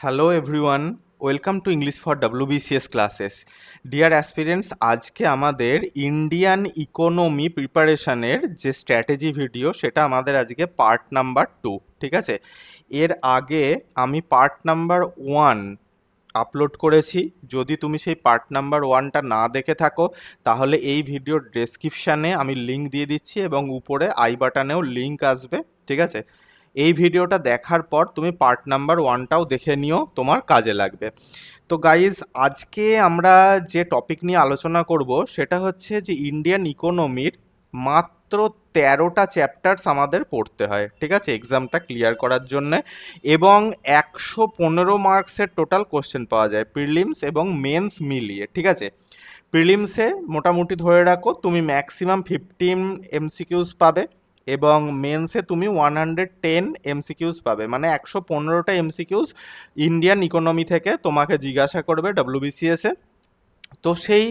Hello everyone, welcome to English for WBCS classes. Deer aspirants, আজকে আমাদের Indian economy প্রিপারেশনের যে স্ট্র্যাটেজি ভিডিও সেটা আমাদের আজকে পার্ট নাম্বার 2। ঠিক আছে, এর আগে আমি পার্ট নাম্বার 1 আপলোড করেছি। যদি তুমি সেই পার্ট নাম্বার 1টা না দেখে থাকো তাহলে এই ভিডিওর ডেসক্রিপশানে আমি লিঙ্ক দিয়ে দিচ্ছি এবং উপরে আই বাটনেও লিঙ্ক আসবে। ঠিক আছে, এই ভিডিওটা দেখার পর তুমি পার্ট নাম্বার 1টাও দেখে নিও, তোমার কাজে লাগবে। তো গাইজ, আজকে আমরা যে টপিক নিয়ে আলোচনা করব সেটা হচ্ছে যে ইন্ডিয়ান ইকোনমির মাত্র 13টা চ্যাপ্টার্স আমাদের পড়তে হয়, ঠিক আছে, এক্সামটা ক্লিয়ার করার জন্য। এবং 115 মার্কসের টোটাল কোশ্চেন পাওয়া যায় প্রিলিমস এবং মেন্স মিলিয়ে। ঠিক আছে, প্রিলিমসে মোটামুটি ধরে রাখো তুমি ম্যাক্সিমাম 15 এমসিকিউস পাবে এবং মেন্সে তুমি 110 এমসিকিউস পাবে, মানে 115টা এমসিকিউস ইন্ডিয়ান ইকোনমি থেকে তোমাকে জিজ্ঞাসা করবে WBCS এ। তো সেই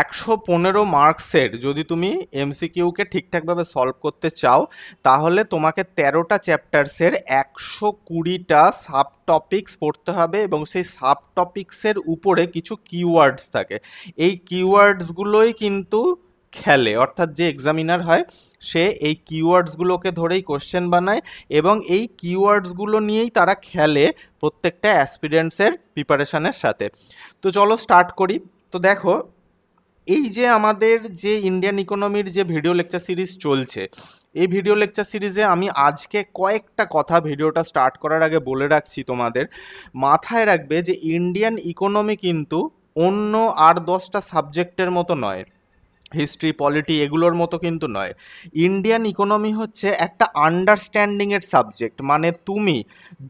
115 মার্কসের যদি তুমি এমসিকিউকে ঠিকঠাকভাবে সলভ করতে চাও তাহলে তোমাকে 13টা চ্যাপ্টার্সের 120টা সাব টপিকস পড়তে হবে এবং সেই সাব টপিক্সের উপরে কিছু কিওয়ার্ডস থাকে। এই কিওয়ার্ডসগুলোই কিন্তু খেলে, অর্থাৎ যে এক্সামিনার হয় সে এই কিওয়ার্ডসগুলোকে ধরেই কোশ্চেন বানায় এবং এই কিওয়ার্ডসগুলো নিয়েই তারা খেলে প্রত্যেকটা অ্যাসপিরেন্টসের প্রিপারেশনের সাথে। তো চলো স্টার্ট করি। তো দেখো, এই যে আমাদের যে ইন্ডিয়ান ইকোনমির যে ভিডিও লেকচার সিরিজ চলছে, এই ভিডিও লেকচার সিরিজে আমি আজকে কয়েকটা কথা ভিডিওটা স্টার্ট করার আগে বলে রাখছি, তোমাদের মাথায় রাখবে যে ইন্ডিয়ান ইকোনমি কিন্তু অন্য আর 10টা সাবজেক্টের মতো নয়, হিস্ট্রি পলিটি এগুলোর মতো কিন্তু নয়। ইন্ডিয়ান ইকোনমি হচ্ছে একটা আন্ডারস্ট্যান্ডিংয়ের সাবজেক্ট, মানে তুমি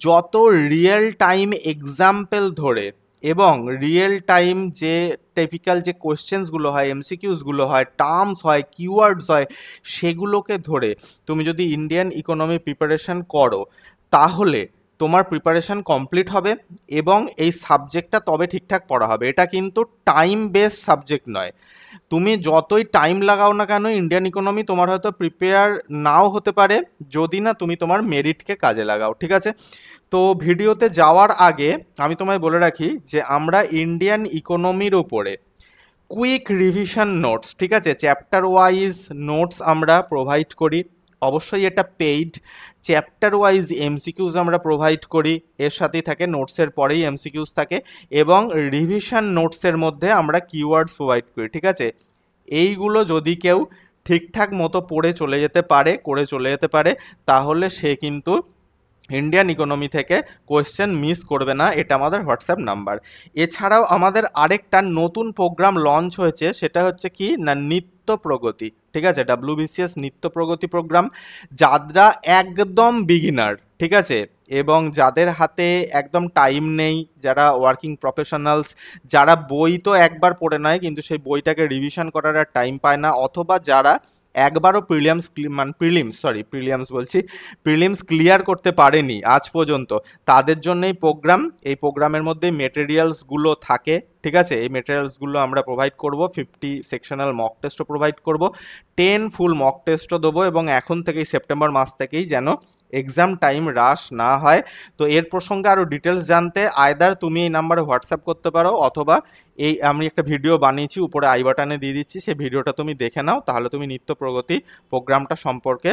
যত রিয়েল টাইম এক্সাম্পল ধরে এবং রিয়েল টাইম যে টিপিক্যাল যে কোয়েশ্চেন্সগুলো হয়, এমসিকিউসগুলো হয়, টার্মস হয়, কিওয়ার্ডস হয়, সেগুলোকে ধরে তুমি যদি ইন্ডিয়ান ইকোনমি প্রিপারেশন করো তাহলে তোমার প্রিপারেশন কমপ্লিট হবে এবং এই সাবজেক্টটা তবে ঠিকঠাক পড়া হবে। এটা কিন্তু টাইম বেসড সাবজেক্ট নয়। তুমি যতই টাইম লাগাও না কেন ইন্ডিয়ান ইকোনমি তোমার হয়তো প্রিপেয়ার নাও হতে পারে যদি না তুমি তোমার মেরিটকে কাজে লাগাও। ঠিক আছে, তো ভিডিওতে যাওয়ার আগে আমি তোমায় বলে রাখি যে আমরা ইন্ডিয়ান ইকোনমির উপরে কুইক রিভিশন নোটস, ঠিক আছে, চ্যাপ্টার ওয়াইজ নোটস আমরা প্রোভাইড করি। অবশ্যই এটা পেইড। চ্যাপ্টার ওয়াইজ এমসিকিউজ আমরা প্রোভাইড করি, এর সাথেই থাকে নোটসের পরেই এমসিকিউজ থাকে এবং রিভিশন নোটসের মধ্যে আমরা কিওয়ার্ডস প্রোভাইড করি। ঠিক আছে, এইগুলো যদি কেউ ঠিকঠাক মতো পড়ে চলে যেতে পারে, করে চলে যেতে পারে, তাহলে সে কিন্তু ইন্ডিয়ান ইকোনমি থেকে কোয়েশ্চেন মিস করবে না। এটা আমাদের হোয়াটসঅ্যাপ নাম্বার। এছাড়াও আমাদের আরেকটা নতুন প্রোগ্রাম লঞ্চ হয়েছে, সেটা হচ্ছে কি না নিত্য প্রগতি। ঠিক আছে, WBCS নিত্য প্রগতি প্রোগ্রাম। যারা একদম বিগিনার, ঠিক আছে, এবং যাদের হাতে একদম টাইম নেই, যারা ওয়ার্কিং প্রফেশনালস, যারা বই তো একবার পড়ে নেয় কিন্তু সেই বইটাকে রিভিশন করার আর টাইম পায় না, অথবা যারা একবারও প্রিলিমস ক্লিয়ার করতে পারেনি আজ পর্যন্ত, তাদের জন্য এই প্রোগ্রামের মধ্যে মেটেরিয়ালসগুলো থাকে। ঠিক আছে, এই মেটেরিয়ালসগুলো আমরা প্রোভাইড করব, 50 সেকশনাল মক টেস্টও প্রোভাইড করব, 10 ফুল মক টেস্টও দেবো এবং এখন থেকেই সেপ্টেম্বর মাস থেকেই যেন এক্সাম টাইম রাশ না হয়। তো এর প্রসঙ্গে আরও ডিটেলস জানতে আইদার তুমি এই নাম্বারে হোয়াটসঅ্যাপ করতে পারো অথবা এই আমি একটা ভিডিও বানিয়েছি উপরে আই বাটনে দিয়ে দিচ্ছি, সেই ভিডিওটা তুমি দেখে নাও, তাহলে তুমি নিত্য প্রগতি প্রোগ্রামটা সম্পর্কে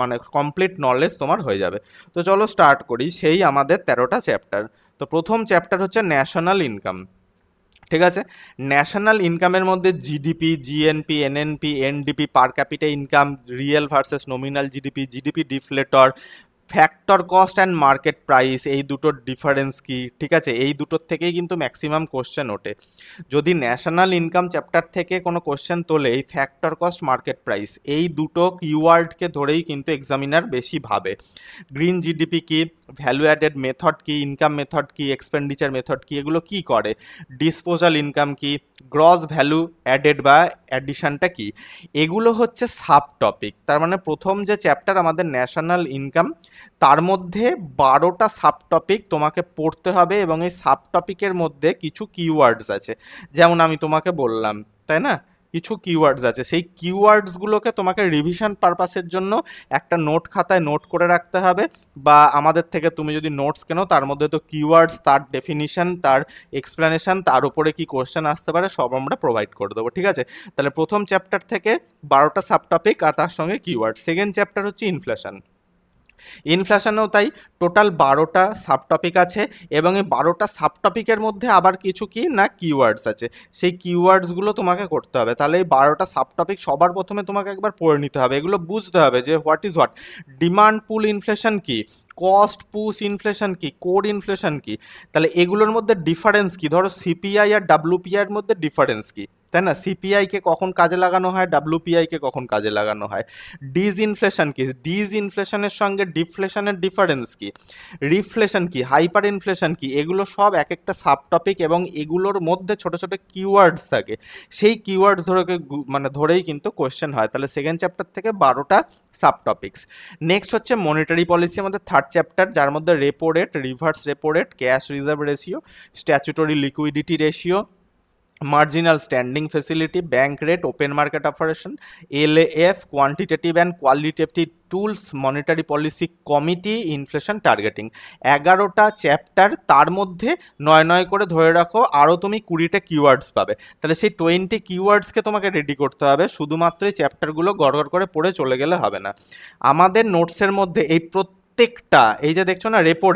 মানে কমপ্লিট নলেজ তোমার হয়ে যাবে। তো চলো স্টার্ট করি সেই আমাদের 13টা চ্যাপ্টার। তো প্রথম চ্যাপ্টার হচ্ছে ন্যাশনাল ইনকাম। ঠিক আছে, ন্যাশনাল ইনকামের মধ্যে GDP, GNP, NNP, NDP, per capita income, real versus nominal GDP, GDP deflator, factor cost and market price, এই দুটোর ডিফারেন্স কি। ঠিক আছে, এই দুটোর থেকেই কিন্তু ম্যাক্সিমাম কোশ্চেন ওঠে। যদি ন্যাশনাল ইনকাম চ্যাপ্টার থেকে কোনো কোশ্চেন তোলে, এই ফ্যাক্টর কস্ট, মার্কেট প্রাইস, এই দুটো কিওয়ার্ডকে ধরেই কিন্তু এক্সামিনার বেশি ভাবে। গ্রিন জিডিপি কি, ভ্যালু অ্যাডেড মেথড কি, ইনকাম মেথড কি, এক্সপেন্ডিচার মেথড কি, এগুলো কি করে, ডিসপোজাল ইনকাম কি, গ্রস ভ্যালু অ্যাডেড বা অ্যাডিশনটা কি, এগুলো হচ্ছে সাব টপিক। তার মানে প্রথম যে চ্যাপ্টার আমাদের ন্যাশনাল ইনকাম, তার মধ্যে 12টা সাব টপিক তোমাকে পড়তে হবে এবং এই সাব টপিকের মধ্যে কিছু কিওয়ার্ডস আছে, যেমন আমি তোমাকে বললাম, তাই না, কিছু কিওয়ার্ডস আছে, সেই কিওয়ার্ডসগুলোকে তোমাকে রিভিশন পারপাসের জন্য একটা নোট খাতায় নোট করে রাখতে হবে, বা আমাদের থেকে তুমি যদি নোটস কেনো তার মধ্যে তো কিওয়ার্ডস, তার ডেফিনিশন, তার এক্সপ্লেনেশন, তার উপরে কি কোয়েশ্চেন আসতে পারে সব আমরা প্রোভাইড করে দেবো, ঠিক আছে? তাহলে প্রথম চ্যাপ্টার থেকে 12টা সাবটপিক আর তার সঙ্গে কিওয়ার্ড। সেকেন্ড চ্যাপ্টার হচ্ছে ইনফ্লেশন। ইনফ্লেশনেও তাই টোটাল 12টা সাবটপিক আছে, এবং এই 12টা সাবটপিকের মধ্যে আবার কিছু কি না কিওয়ার্ডস আছে, সেই কিওয়ার্ডসগুলো তোমাকে করতে হবে। তাহলে এই 12টা সাবটপিক সবার প্রথমে তোমাকে একবার পড়ে নিতে হবে, এগুলো বুঝতে হবে যে what is what, demand pool inflation কি, কস্ট পুশ ইনফ্লেশন কি, কোর ইনফ্লেশন কি, তাহলে এগুলোর মধ্যে ডিফারেন্স কি, ধরো সিপিআই আর ডাব্লিউপিআই এর মধ্যে ডিফারেন্স কি, তাই না? সিপিআইকে কখন কাজে লাগানো হয়, ডাব্লিউপিআইকে কখন কাজে লাগানো হয়। ডিসইনফ্লেশন কি, ডিসইনফ্লেশনের সঙ্গে ডিফ্লেশনের ডিফারেন্স কি, রিফ্লেশন কি, হাইপার ইনফ্লেশন কি, এগুলো সব এক একটা সাবটপিক, এবং এগুলোর মধ্যে ছোট ছোট কিওয়ার্ডস থাকে, সেই কিওয়ার্ড ধরেই কিন্তু কোয়েশ্চেন হয়। তাহলে সেকেন্ড চ্যাপ্টার থেকে 12টা সাবটপিক্স। নেক্সট হচ্ছে মনিটারি পলিসি, আমাদের থার্ড চ্যাপ্টার, যার মধ্যে repo rate, reverse repo rate, cash reserve ratio, statutory liquidity ratio, marginal standing facility, bank rate, open market operation, LAF, quantitative and qualitative tools, monetary policy committee, inflation targeting. 11টা chapter, তার মধ্যে 9 করে ধরে রাখো আরও তুমি 20টা কিওয়ার্ডস পাবে। তাহলে সেই 20 কিওয়ার্ডসকে তোমাকে রেডি করতে হবে, শুধুমাত্র এই চ্যাপ্টারগুলো গড়গড় করে পড়ে চলে গেলে হবে না। আমাদের নোটসের মধ্যে এই প্রত্যেকটা, এই যে দেখছো না রেপো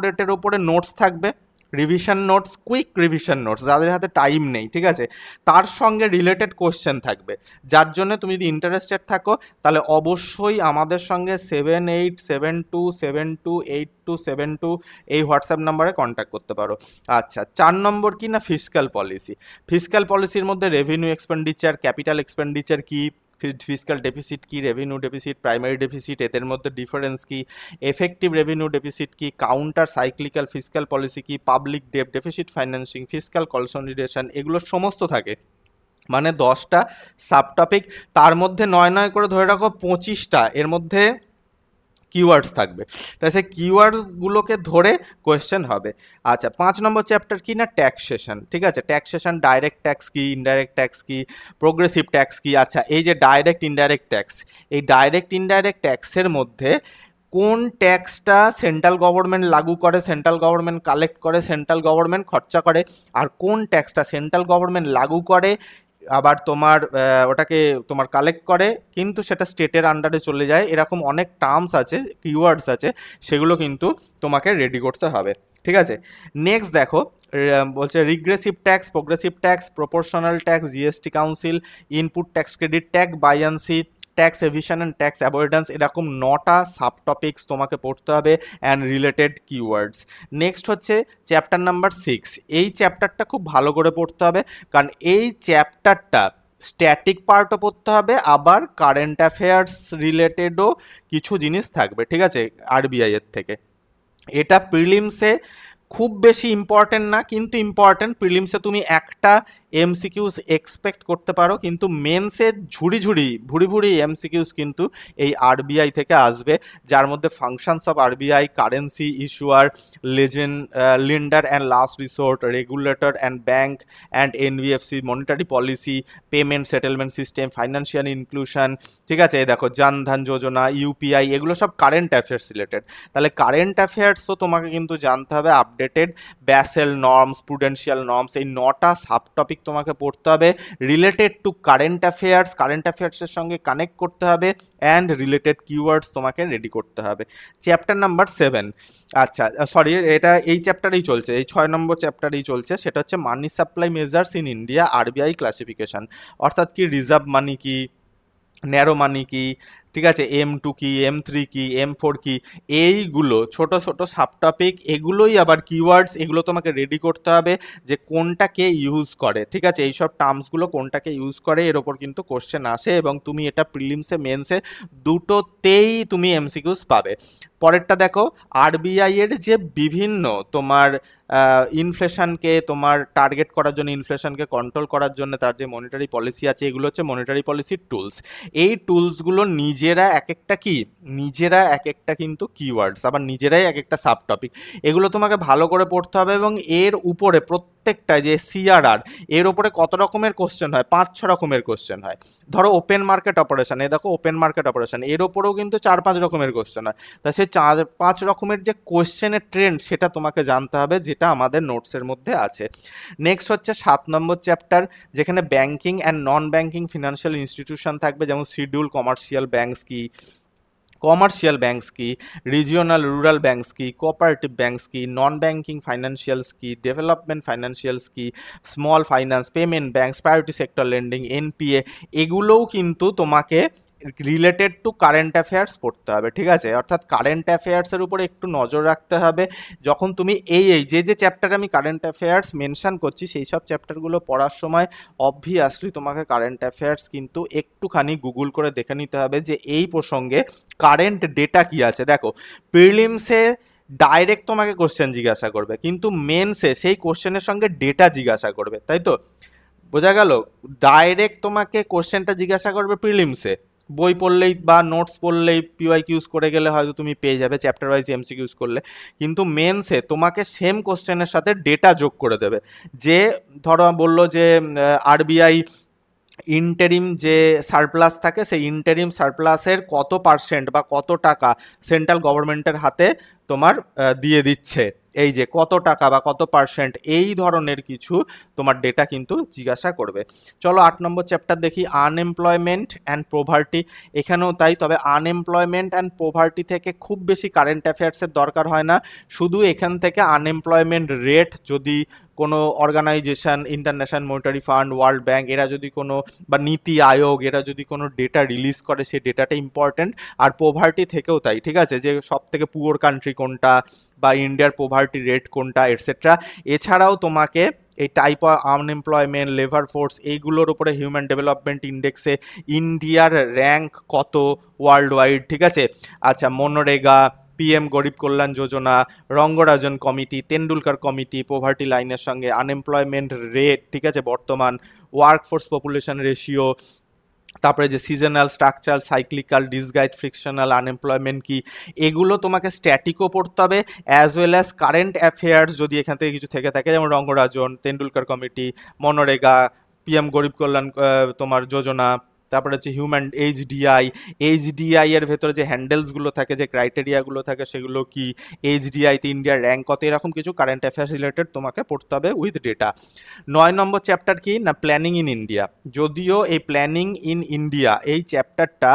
রেটের উপরে নোটস থাকবে, revision notes, quick revision notes, যাদের হাতে টাইম নেই, ঠিক আছে, তার সঙ্গে রিলেটেড কোশ্চেন থাকবে, যার জন্য তুমি যদি ইন্টারেস্টেড থাকো তাহলে অবশ্যই আমাদের সঙ্গে 7872728272 এই হোয়াটসঅ্যাপ নাম্বারে কন্ট্যাক্ট করতে পারো। আচ্ছা, 4 নম্বর কি না ফিসক্যাল পলিসি। ফিসক্যাল পলিসির মধ্যে রেভিনিউ এক্সপেন্ডিচার, ক্যাপিটাল এক্সপেন্ডিচার কি, ফিসক্যাল ডেফিসিট কি, রেভিনিউ ডেফিসিট, প্রাইমারি ডেফিসিট, এদের মধ্যে ডিফারেন্স কি, এফেক্টিভ রেভিনিউ ডেফিসিট কি, কাউন্টার সাইক্লিক্যাল ফিসক্যাল পলিসি কি, public debt, deficit financing, fiscal consolidation, এগুলো সমস্ত থাকে। মানে 10টা সাবটপিক, তার মধ্যে 9 করে ধরে রাখো 25টা এর মধ্যে কিওয়ার্ডস থাকবে, তাই সেই কিওয়ার্ডসগুলোকে ধরে কোয়েশ্চেন হবে। আচ্ছা, 5 নম্বর চ্যাপ্টার কি না ট্যাক্সেশন, ঠিক আছে, ট্যাক্সেশন, ডাইরেক্ট ট্যাক্স কি, ইনডাইরেক্ট ট্যাক্স কি, প্রোগ্রেসিভ ট্যাক্স কি। আচ্ছা, এই যে ডাইরেক্ট ইনডাইরেক্ট ট্যাক্স, এই ডাইরেক্ট ইনডাইরেক্ট ট্যাক্সের মধ্যে কোন ট্যাক্সটা সেন্ট্রাল গভর্নমেন্ট লাগু করে, সেন্ট্রাল গভর্নমেন্ট কালেক্ট করে, সেন্ট্রাল গভর্নমেন্ট খরচা করে, আর কোন ট্যাক্সটা সেন্ট্রাল গভর্নমেন্ট লাগু করে আবার তোমার ওটাকে তোমার কালেক্ট করে কিন্তু সেটা স্টেটের আন্ডারে চলে যায়, এরকম অনেক টার্মস আছে, কিওয়ার্ডস আছে, সেগুলো কিন্তু তোমাকে রেডি করতে হবে, ঠিক আছে। নেক্সট দেখো, বলছে regressive tax, progressive tax, proportional tax, GST council, input tax credit tax, buoyancy, tax evasion and tax avoidance, এরকম 9টা সাবটপিক্স তোমাকে পড়তে হবে অ্যান্ড রিলেটেড কিওয়ার্ডস। নেক্সট হচ্ছে চ্যাপ্টার নাম্বার 6। এই চ্যাপ্টারটা খুব ভালো করে পড়তে হবে, কারণ এই চ্যাপ্টারটা স্ট্যাটিক পার্টও পড়তে হবে, আবার কারেন্ট অ্যাফেয়ার্স রিলেটেডও কিছু জিনিস থাকবে, ঠিক আছে, আরবিআই এর থেকে। এটা প্রিলিমসে খুব বেশি ইম্পর্টেন্ট না, কিন্তু ইম্পর্টেন্ট। প্রিলিমসে তুমি একটা এমসিকিউস এক্সপেক্ট করতে পারো, কিন্তু মেন্সে ভুরি ভুরি এমসিকিউস কিন্তু এই আরবিআই থেকে আসবে, যার মধ্যে functions of RBI, currency issuer, lender and last resort, regulator and bank and NBFC, monetary policy, payment settlement system, financial inclusion, ঠিক আছে, এই দেখো জনধন যোজনা, ইউপিআই, এগুলো সব কারেন্ট অ্যাফেয়ার্স রিলেটেড। তাহলে কারেন্ট অ্যাফেয়ার্স তো তোমাকে কিন্তু জানতে হবে, updated Basel norms, prudential norms, এই 9টা সাবটপিক তোমাকে পড়তে হবে related to current affairs, current অ্যাফেয়ার্সের সঙ্গে কানেক্ট করতে হবে, অ্যান্ড রিলেটেড কিওয়ার্ডস তোমাকে রেডি করতে হবে। চ্যাপ্টার নাম্বার 7, আচ্ছা সরি, এটা এই চ্যাপ্টারেই চলছে, এই 6 নম্বর চ্যাপ্টারেই চলছে, সেটা হচ্ছে মানি supply measures in India, RBI classification, অর্থাৎ কি রিজার্ভ মানি কি, ন্যারো মানি কি, ঠিক আছে, M2 কি, M3 কি, M4 কি, এইগুলো ছোট ছোট সাবটপিক, এগুলোই আবার কিওয়ার্ডস, এগুলো তোমাকে রেডি করতে হবে যে কোনটাকে ইউজ করে, ঠিক আছে, এইসব টার্মসগুলো কোনটাকে ইউজ করে, এর ওপর কিন্তু কোশ্চেন আসে, এবং তুমি এটা প্রিলিমসে মেন্সে দুটোতেই তুমি এমসিকিউস পাবে। পরেরটা দেখো, আরবিআই এর যে বিভিন্ন তোমার ইনফ্লেশনকে তোমার টার্গেট করার জন্য, ইনফ্লেশনকে কন্ট্রোল করার জন্য তার যে মনিটারি পলিসি আছে, এগুলো হচ্ছে মনিটারি পলিসির টুলস। এই টুলসগুলো নিজেরা এক একটা কিন্তু কিওয়ার্ডস, আবার নিজেরাই এক একটা সাবটপিক, এগুলো তোমাকে ভালো করে পড়তে হবে, এবং এর উপরে প্রত্যেকটা যে সিআরআর এর ওপরে কত রকমের কোশ্চেন হয়, 5-6 রকমের কোশ্চেন হয়। ধরো ওপেন মার্কেট অপারেশন, এ দেখো ওপেন মার্কেট অপারেশন, এর ওপরেও কিন্তু 4-5 রকমের কোশ্চেন হয়। তা সেই 4-5 রকমের যে কোশ্চেনের ট্রেন্ড সেটা তোমাকে জানতে হবে, যেটা আমাদের নোটসের মধ্যে আছে। নেক্সট হচ্ছে 7 নম্বর চ্যাপ্টার, যেখানে banking and non banking financial institution থাকবে, যেমন শিডিউল কমার্শিয়াল ব্যাংকস কি, রিজিওনাল রুরাল ব্যাংকস কি, কোঅপারেটিভ ব্যাংকস কি, নন ব্যাংকিং ফাইন্যান্সিয়ালস কি, ডেভেলপমেন্ট ফাইন্যান্সিয়ালস কি, small finance, payment banks, priority sector lending, NPA, এগুলোও কিন্তু তোমাকে রিলেটেড টু কারেন্ট অ্যাফেয়ার্স পড়তে হবে, ঠিক আছে? অর্থাৎ কারেন্ট অ্যাফেয়ার্সের উপরে একটু নজর রাখতে হবে যখন তুমি এই যে চ্যাপ্টারে আমি কারেন্ট অ্যাফেয়ার্স মেনশন করছি সেই সব চ্যাপ্টারগুলো পড়ার সময় অবভিয়াসলি তোমাকে কারেন্ট অ্যাফেয়ার্স কিন্তু একটুখানি গুগল করে দেখে নিতে হবে যে এই প্রসঙ্গে কারেন্ট ডেটা কি আছে। দেখো প্রিলিমসে ডাইরেক্ট তোমাকে কোশ্চেন জিজ্ঞাসা করবে, কিন্তু মেনসে সেই কোশ্চেনের সঙ্গে ডেটা জিজ্ঞাসা করবে, তাই তো? বোঝা গেল? ডাইরেক্ট তোমাকে কোশ্চেনটা জিজ্ঞাসা করবে প্রিলিমসে, বই পড়লেই বা নোটস পড়লেই পিওয়াইকিউজ করে গেলে হয়তো তুমি পেয়ে যাবে চ্যাপ্টার ওয়াইজ এমসিকিউজ করলে, কিন্তু মেনসে তোমাকে সেম কোশ্চেনের সাথে ডেটা যোগ করে দেবে। যে ধরো বললো যে আরবিআই ইন্টারিম যে সারপ্লাস থাকে সেই ইন্টারিম সারপ্লাসের কত পার্সেন্ট বা কত টাকা সেন্ট্রাল গভর্নমেন্টের হাতে তোমার দিয়ে দিচ্ছে, এই যে কত টাকা বা কত পার্সেন্ট, এই ধরনের কিছু তোমার ডেটা কিন্তু জিজ্ঞাসা করবে। চলো 8 নম্বর চ্যাপ্টার দেখি, আনএমপ্লয়মেন্ট অ্যান্ড পোভার্টি। এখানেও তাই, তবে আনএমপ্লয়মেন্ট অ্যান্ড পোভার্টি থেকে খুব বেশি কারেন্ট অ্যাফেয়ার্সের দরকার হয় না, শুধু এখান থেকে আনএমপ্লয়মেন্ট রেট যদি কোনো organisation, international monetary fund, world bank, এরা যদি কোনো বা নীতি আয়োগ এরা যদি কোনো ডেটা রিলিজ করে সেই ডেটাটা ইম্পর্টেন্ট। আর পোভার্টি থেকেও তাই, ঠিক আছে, যে সব থেকে পুয়ার কান্ট্রি কোনটা বা ইন্ডিয়ার পোভার্টি রেট কোনটা এটসেট্রা। এছাড়াও তোমাকে এই type of unemployment, labour force, এইগুলোর উপরে হিউম্যান ডেভেলপমেন্ট ইন্ডেক্সে ইন্ডিয়ার র্যাঙ্ক কত ওয়ার্ল্ড ওয়াইড, ঠিক আছে? আচ্ছা, মনরেগা, পিএম গরিব কল্যাণ যোজনা, Rangarajan committee, Tendulkar committee, poverty লাইনের সঙ্গে আনএমপ্লয়মেন্ট রেট, ঠিক আছে, বর্তমান ওয়ার্কফোর্স পপুলেশন রেশিও, তারপরে যে seasonal, structural, cyclical, disguised, frictional unemployment কি, এগুলো তোমাকে স্ট্যাটিকও পড়তে হবে as well as current affairs যদি এখান থেকে কিছু থেকে থাকে, যেমন রঙ্গরাজন, তেন্ডুলকার কমিটি, মনরেগা, পিএম গরিব কল্যাণ তোমার যোজনা, তারপরে হচ্ছে হিউম্যান এইচডিআই এর ভেতরে যে হ্যান্ডেলসগুলো থাকে, যে ক্রাইটেরিয়াগুলো থাকে সেগুলো কি, এইচডিআইতে ইন্ডিয়ার র্যাঙ্ক কত, এরকম কিছু কারেন্ট অ্যাফেয়ার্স রিলেটেড তোমাকে পড়তে হবে উইথ ডেটা। 9 নম্বর চ্যাপ্টার কি না, প্ল্যানিং ইন ইন্ডিয়া। যদিও এই প্ল্যানিং ইন ইন্ডিয়া এই চ্যাপ্টারটা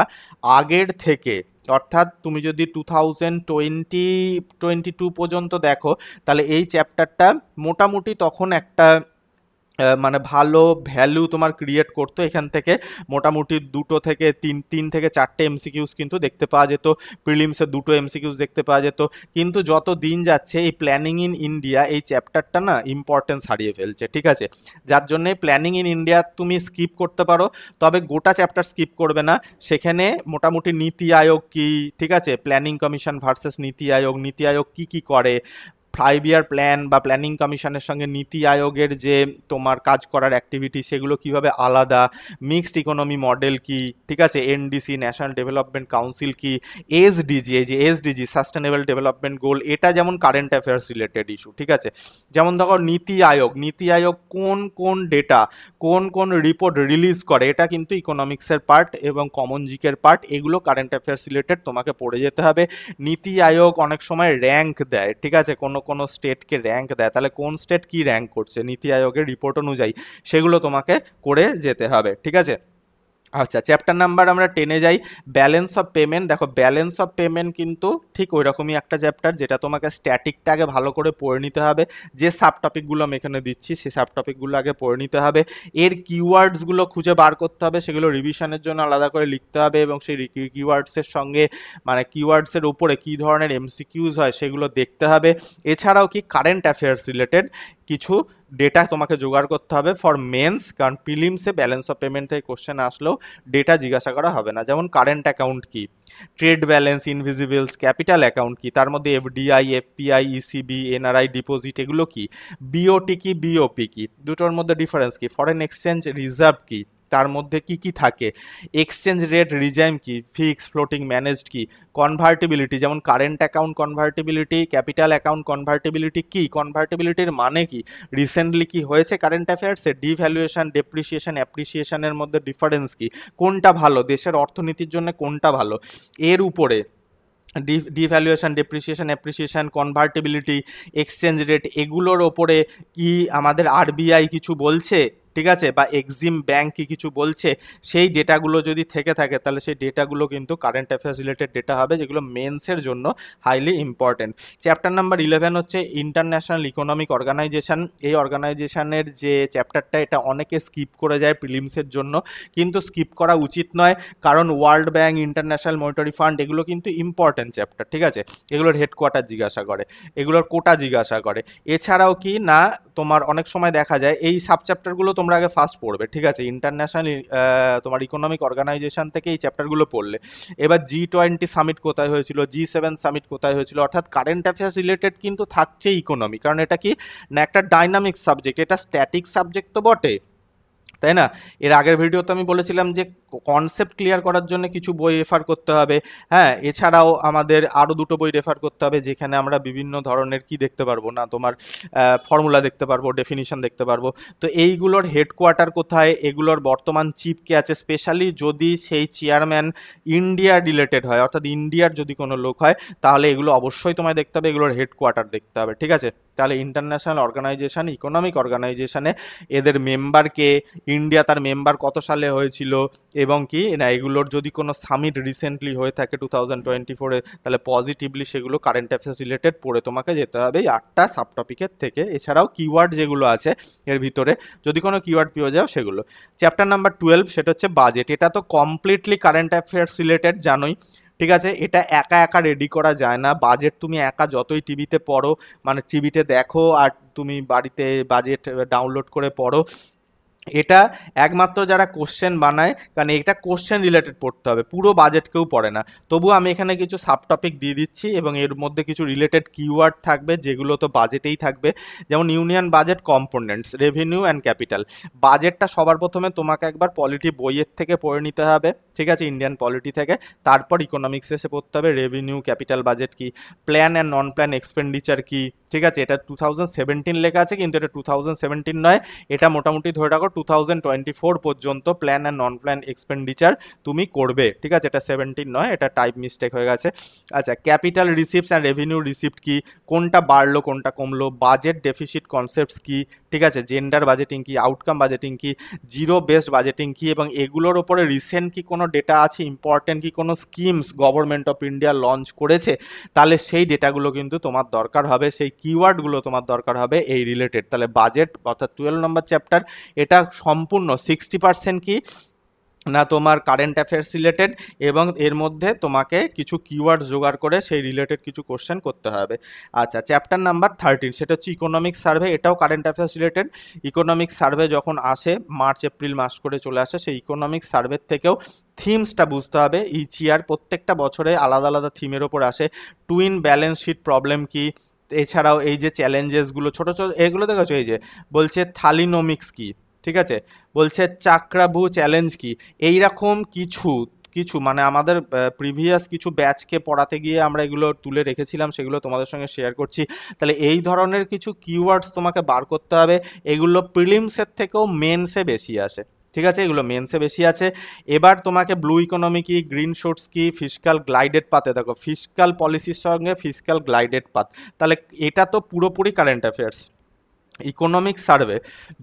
আগের থেকে, অর্থাৎ তুমি যদি 2022 পর্যন্ত দেখো তাহলে এই চ্যাপ্টারটা মোটামুটি তখন একটা মানে ভালো ভ্যালু তোমার ক্রিয়েট করতো। এখান থেকে মোটামুটি 2 থেকে 3 থেকে 4টে এমসিকিউজ কিন্তু দেখতে পাওয়া যেত, প্রিলিমসে 2টো এমসিকিউজ দেখতে পাওয়া যেত। কিন্তু যত দিন যাচ্ছে এই প্ল্যানিং ইন ইন্ডিয়া এই চ্যাপ্টারটা না ইম্পর্টেন্স হারিয়ে ফেলছে, ঠিক আছে? যার জন্যে প্ল্যানিং ইন ইন্ডিয়া তুমি স্কিপ করতে পারো, তবে গোটা চ্যাপ্টার স্কিপ করবে না। সেখানে মোটামুটি নীতি আয়োগ কি, ঠিক আছে, প্ল্যানিং কমিশন ভার্সেস নীতি আয়োগ কি করে, 5 ইয়ার প্ল্যান বা প্ল্যানিং কমিশনের সঙ্গে নীতি আয়োগের যে তোমার কাজ করার অ্যাক্টিভিটি সেগুলো কিভাবে আলাদা, মিক্সড ইকোনমি মডেল কি, ঠিক আছে, এনডিসি, ন্যাশনাল ডেভেলপমেন্ট কাউন্সিল কি, এসডিজি, এই যে এসডিজি সাস্টেনেবল ডেভেলপমেন্ট গোল, এটা যেমন কারেন্ট অ্যাফেয়ার্স রিলেটেড ইস্যু, ঠিক আছে? যেমন দেখো নীতি আয়োগ কোন ডেটা, কোন রিপোর্ট রিলিজ করে, এটা কিন্তু ইকোনমিক্সের পার্ট এবং কমন জিকের পার্ট, এগুলো কারেন্ট অ্যাফেয়ার্স রিলেটেড তোমাকে পড়ে যেতে হবে। নীতি আয়োগ অনেক সময় র্যাঙ্ক দেয়, ঠিক আছে, কোনো স্টেটকে র্যাঙ্ক দেয়, তাহলে কোন স্টেট কি র্যাঙ্ক করছে নীতি আয়োগের রিপোর্ট অনুযায়ী সেগুলো তোমাকে করে যেতে হবে, ঠিক আছে? আচ্ছা, চ্যাপ্টার নাম্বার আমরা 10-এ যাই, ব্যালেন্স অফ পেমেন্ট। দেখো ব্যালেন্স অফ পেমেন্ট কিন্তু ঠিক ওই রকমই একটা চ্যাপ্টার যেটা তোমাকে স্ট্যাটিকটা আগে ভালো করে পড়ে নিতে হবে, যে সাব টপিকগুলো আমি এখানে দিচ্ছি সেই সাব টপিকগুলো আগে পড়ে নিতে হবে, এর কিওয়ার্ডসগুলো খুঁজে বার করতে হবে, সেগুলো রিভিশনের জন্য আলাদা করে লিখতে হবে, এবং সেই কিওয়ার্ডসের সঙ্গে মানে কিওয়ার্ডসের উপরে কী ধরনের এমসিকিউজ হয় সেগুলো দেখতে হবে। এছাড়াও কি কারেন্ট অ্যাফেয়ার্স রিলেটেড কিছু ডেটা তোমাকে জোগাড় করতে হবে ফর মেন্স, কারণ প্রিলিমসে ব্যালেন্স অফ পেমেন্ট থেকে কোশ্চেন আসলেও ডেটা জিজ্ঞাসা করা হবে না। যেমন কারেন্ট অ্যাকাউন্ট কি, ট্রেড ব্যালেন্স, ইনভিজিবলস, ক্যাপিটাল অ্যাকাউন্ট কি, তার মধ্যে FDI, FPI, ECB, NRI deposit এগুলো কি, বিওটি কি, বিওপি কি, দুটোর মধ্যে ডিফারেন্স কি, ফরেন এক্সচেঞ্জ রিজার্ভ কি, তার মধ্যে কি কি থাকে, এক্সচেঞ্জ রেট রিজাইম কি, ফিক্স ফ্লোটিং ম্যানেজড কি, কনভার্টিবিলিটি যেমন কারেন্ট অ্যাকাউন্ট কনভার্টিবিলিটি, ক্যাপিটাল অ্যাকাউন্ট কনভার্টিবিলিটি কি, কনভার্টিবিলিটির মানে কি, রিসেন্টলি কি হয়েছে কারেন্ট অ্যাফেয়ার্সে, ডিভ্যালুয়েশন ডেপ্রিসিয়েশন অ্যাপ্রিসিয়েশনের মধ্যে ডিফারেন্স কি, কোনটা ভালো দেশের অর্থনীতির জন্য, কোনটা ভালো, এর উপরে devaluation depreciation appreciation convertibility exchange rate এগুলোর ওপরে কি আমাদের আরবিআই কিছু বলছে, ঠিক আছে, বা এক্সিম ব্যাংক কি কিছু বলছে, সেই ডেটাগুলো যদি থেকে থাকে তাহলে সেই ডেটাগুলো কিন্তু কারেন্ট অ্যাফেয়ার্স রিলেটেড ডেটা হবে, যেগুলো মেন্সের জন্য হাইলি ইম্পর্টেন্ট। চ্যাপ্টার নাম্বার 11 হচ্ছে ইন্টারন্যাশনাল ইকোনমিক অর্গানাইজেশন। এই অর্গানাইজেশনের যে চ্যাপ্টারটা এটা অনেকে স্কিপ করে যায় প্রিলিমসের জন্য, কিন্তু স্কিপ করা উচিত নয়, কারণ world bank, international monetary fund এগুলো কিন্তু ইম্পর্টেন্ট চ্যাপ্টার, ঠিক আছে, এগুলোর হেডকোয়ার্টার জিজ্ঞাসা করে, এগুলোর কোটা জিজ্ঞাসা করে। এছাড়াও কি না তোমার অনেক সময় দেখা যায় এই সাব চ্যাপ্টারগুলো তোমরা আগে ফার্স্ট পড়বে, ঠিক আছে, ইন্টারন্যাশনাল তোমার ইকোনমিক অর্গানাইজেশন থেকে এই চ্যাপ্টারগুলো পড়লে। এবার G20 সামিট কোথায় হয়েছিল, G7 সামিট কোথায় হয়েছিল, অর্থাৎ কারেন্ট অ্যাফেয়ার্স রিলেটেড কিন্তু থাকছে ইকোনমি, কারণ এটা কি না একটা ডাইনামিক সাবজেক্ট, এটা স্ট্যাটিক সাবজেক্ট তো বটে, তাই না। এর আগের ভিডিওতে আমি বলেছিলাম যে কনসেপ্ট ক্লিয়ার করার জন্য কিছু বই রেফার করতে হবে, হ্যাঁ, এছাড়াও আমাদের আরও দুটো বই রেফার করতে হবে যেখানে আমরা বিভিন্ন ধরনের কি দেখতে পারবো না তোমার ফর্মুলা দেখতে পারবো, ডেফিনিশন দেখতে পারবো। তো এইগুলোর হেডকোয়ার্টার কোথায়, এগুলোর বর্তমান চিফ কে আছে, স্পেশালি যদি সেই চেয়ারম্যান ইন্ডিয়া রিলেটেড হয়, অর্থাৎ ইন্ডিয়ার যদি কোনো লোক হয়, তাহলে এগুলো অবশ্যই তোমায় দেখতে হবে, এগুলোর হেডকোয়ার্টার দেখতে হবে, ঠিক আছে। তাহলে ইন্টারন্যাশনাল অর্গানাইজেশন, ইকোনমিক অর্গানাইজেশনে এদের মেম্বারকে, ইন্ডিয়া তার মেম্বার কত সালে হয়েছিল, এবং কি না এগুলোর যদি কোনো সামিট রিসেন্টলি হয়ে থাকে 2024-এ, তাহলে পজিটিভলি সেগুলো কারেন্ট অ্যাফেয়ার্স রিলেটেড পড়ে তোমাকে যেতে হবে এই 8টা সাব টপিকের থেকে। এছাড়াও কিওয়ার্ড যেগুলো আছে এর ভিতরে যদি কোনো কিওয়ার্ড পেয়ে যাও সেগুলো। চ্যাপ্টার নাম্বার 12 সেটা হচ্ছে বাজেট। এটা তো কমপ্লিটলি কারেন্ট অ্যাফেয়ার্স রিলেটেড জানোই, ঠিক আছে, এটা একা একা রেডি করা যায় না। বাজেট তুমি একা যতই টিভিতে পড়ো, মানে টিভিতে দেখো আর তুমি বাড়িতে বাজেট ডাউনলোড করে পড়ো, এটা একমাত্র যারা কোশ্চেন বানায়, কারণ এটা কোশ্চেন রিলেটেড পড়তে হবে, পুরো বাজেট কেউ পড়ে না। তবু আমি এখানে কিছু সাব টপিক দিয়ে দিচ্ছি এবং এর মধ্যে কিছু রিলেটেড কিওয়ার্ড থাকবে যেগুলো তো বাজেটেই থাকবে, যেমন union budget components, revenue and capital. বাজেটটা সবার প্রথমে তোমাকে একবার পলিটি বইয়ের থেকে পড়ে নিতে হবে, ঠিক আছে, ইন্ডিয়ান পলিটি থেকে, তারপর ইকোনমিক্স এসে পড়তে হবে রেভিনিউ ক্যাপিটাল বাজেট কি, plan and non plan expenditure কি, ঠিক আছে, এটা 2017 লেখা আছে কিন্তু এটা 2017 নয়, এটা মোটামুটি ধরে রাখো 2024 পর্যন্ত plan and non plan expenditure তুমি করবে, ঠিক আছে, এটা 17 নয়, এটা টাইপ মিস্টেক হয়ে গেছে। আচ্ছা, capital receipts and revenue receipt কি, কোনটা বাড়লো কোনটা কমলো, বাজেট ডেফিসিট কনসেপ্টস কি, ঠিক আছে, জেন্ডার বাজেটিং কি, আউটকাম বাজেটিং কি, জিরো বেসড বাজেটিং কি, এবং এগুলোর ওপরে রিসেন্ট কি কোনো ডেটা আছে, ইম্পর্টেন্ট কি কোনো schemes government of India launch করেছে, তাহলে সেই ডেটাগুলো কিন্তু তোমার দরকার হবে, সেই কিওয়ার্ডগুলো তোমার দরকার হবে এই রিলেটেড। তাহলে বাজেট অর্থাৎ 12 নম্বর চ্যাপ্টার, এটা সম্পূর্ণ 60% কি না তোমার কারেন্ট অ্যাফেয়ার্স রিলেটেড, এবং এর মধ্যে তোমাকে কিছু কিওয়ার্ড জোগাড় করে সেই রিলেটেড কিছু কোশ্চেন করতে হবে। আচ্ছা, চ্যাপ্টার নাম্বার 13 সেটা হচ্ছে ইকোনমিক সার্ভে, এটাও current affairs related. Economic survey যখন আসে মার্চ এপ্রিল মাস করে চলে আসে, সেই ইকোনমিক সার্ভের থেকেও থিমসটা বুঝতে হবে, ইচ ইয়ার প্রত্যেকটা বছরে আলাদা আলাদা থিমের ওপর আসে। টুইন ব্যালেন্স শিট প্রবলেম কি, এছাড়াও এই যে চ্যালেঞ্জেসগুলো ছোটো ছোটো এগুলো দেখেছো, এই যে বলছে থালিনোমিক্স কি, ঠিক আছে, বলছে চাক্রাভু চ্যালেঞ্জ কি, এইরকম কিছু কিছু মানে আমাদের প্রিভিয়াস কিছু ব্যাচকে পড়াতে গিয়ে আমরা এগুলো তুলে রেখেছিলাম, সেগুলো তোমাদের সঙ্গে শেয়ার করছি। তাহলে এই ধরনের কিছু কিওয়ার্ডস তোমাকে বার করতে হবে, এগুলো প্রিলিমসের থেকেও মেন্সে বেশি আসে, ঠিক আছে, এগুলো মেন্সে বেশি আছে। এবার তোমাকে ব্লু ইকোনমি কি, গ্রিন শর্টস কি, ফিসকাল গ্লাইডেড পাতে, দেখো ফিসকাল পলিসির সঙ্গে ফিসকাল গ্লাইডেড পাথ, তাহলে এটা তো পুরোপুরি কারেন্ট অ্যাফেয়ার্স। ইকোনমিক সার্ভে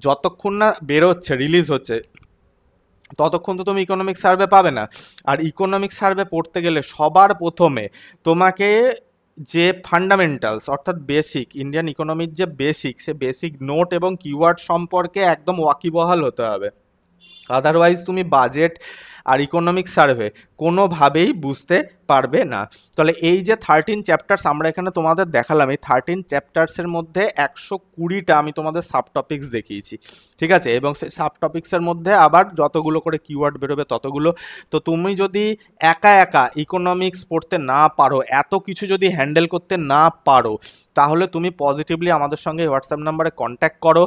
যতক্ষণ না বেরোচ্ছে, রিলিজ হচ্ছে, ততক্ষণ তো তুমি ইকোনমিক সার্ভে পাবে না। আর ইকোনমিক সার্ভে পড়তে গেলে সবার প্রথমে তোমাকে যে ফান্ডামেন্টালস অর্থাৎ বেসিক ইন্ডিয়ান ইকোনমির যে বেসিক, সে বেসিক নোট এবং কিওয়ার্ড সম্পর্কে একদম ওয়াকিবহাল হতে হবে। আদারওয়াইজ তুমি বাজেট আর ইকোনমিক সার্ভে কোনোভাবেই বুঝতে পারবে না। তাহলে এই যে 13 চ্যাপ্টার্স আমরা এখানে তোমাদের দেখালাম, এই 13 চ্যাপ্টার্সের মধ্যে 120টা আমি তোমাদের সাব টপিক্স দেখিয়েছি, ঠিক আছে, এবং সেই সাব টপিক্সের মধ্যে আবার যতগুলো করে কিওয়ার্ড বেরোবে ততগুলো। তো তুমি যদি একা একা ইকোনমিক্স পড়তে না পারো, এত কিছু যদি হ্যান্ডেল করতে না পারো, তাহলে তুমি পজিটিভলি আমাদের সঙ্গে হোয়াটসঅ্যাপ নাম্বারে কন্ট্যাক্ট করো।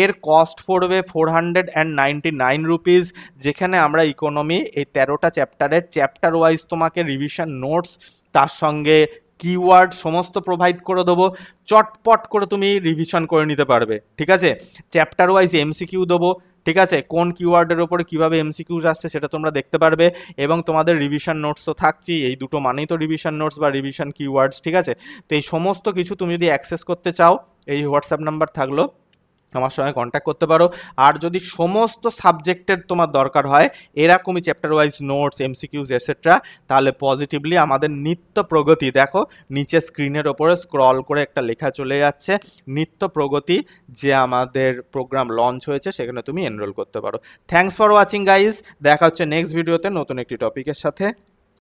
এর কস্ট পড়বে 499 রুপিস, যেখানে আমরা ইকোনমি এই 13টা চ্যাপ্টারের চ্যাপ্টার ওয়াইজ তোমাকে রিভিশন নোটস, তার সঙ্গে কিওয়ার্ড সমস্ত প্রোভাইড করে দেবো, চটপট করে তুমি রিভিশন করে নিতে পারবে, ঠিক আছে। চ্যাপ্টার ওয়াইজ এমসিকিউ দেবো, ঠিক আছে, কোন কিওয়ার্ডের ওপরে কীভাবে এমসিকিউজ আসছে সেটা তোমরা দেখতে পারবে, এবং তোমাদের রিভিশন নোটস তো থাকছেই, এই দুটো মানেই তো রিভিশন নোটস বা রিভিশন কিওয়ার্ডস, ঠিক আছে। তো এই সমস্ত কিছু তুমি যদি অ্যাক্সেস করতে চাও, এই হোয়াটসঅ্যাপ নাম্বার থাকলো, আমার সঙ্গে কন্ট্যাক্ট করতে পারো। আর যদি সমস্ত সাবজেক্টের তোমার দরকার হয় এরকমই chapter wise notes, MCQs etcetera, তাহলে পজিটিভলি আমাদের নিত্য প্রগতি, দেখো নিচে স্ক্রিনের ওপরে স্ক্রল করে একটা লেখা চলে যাচ্ছে, নিত্য প্রগতি যে আমাদের প্রোগ্রাম লঞ্চ হয়েছে, সেখানে তুমি এনরোল করতে পারো। থ্যাঙ্কস ফর ওয়াচিং গাইজ, দেখা হচ্ছে নেক্সট ভিডিওতে নতুন একটি টপিকের সাথে।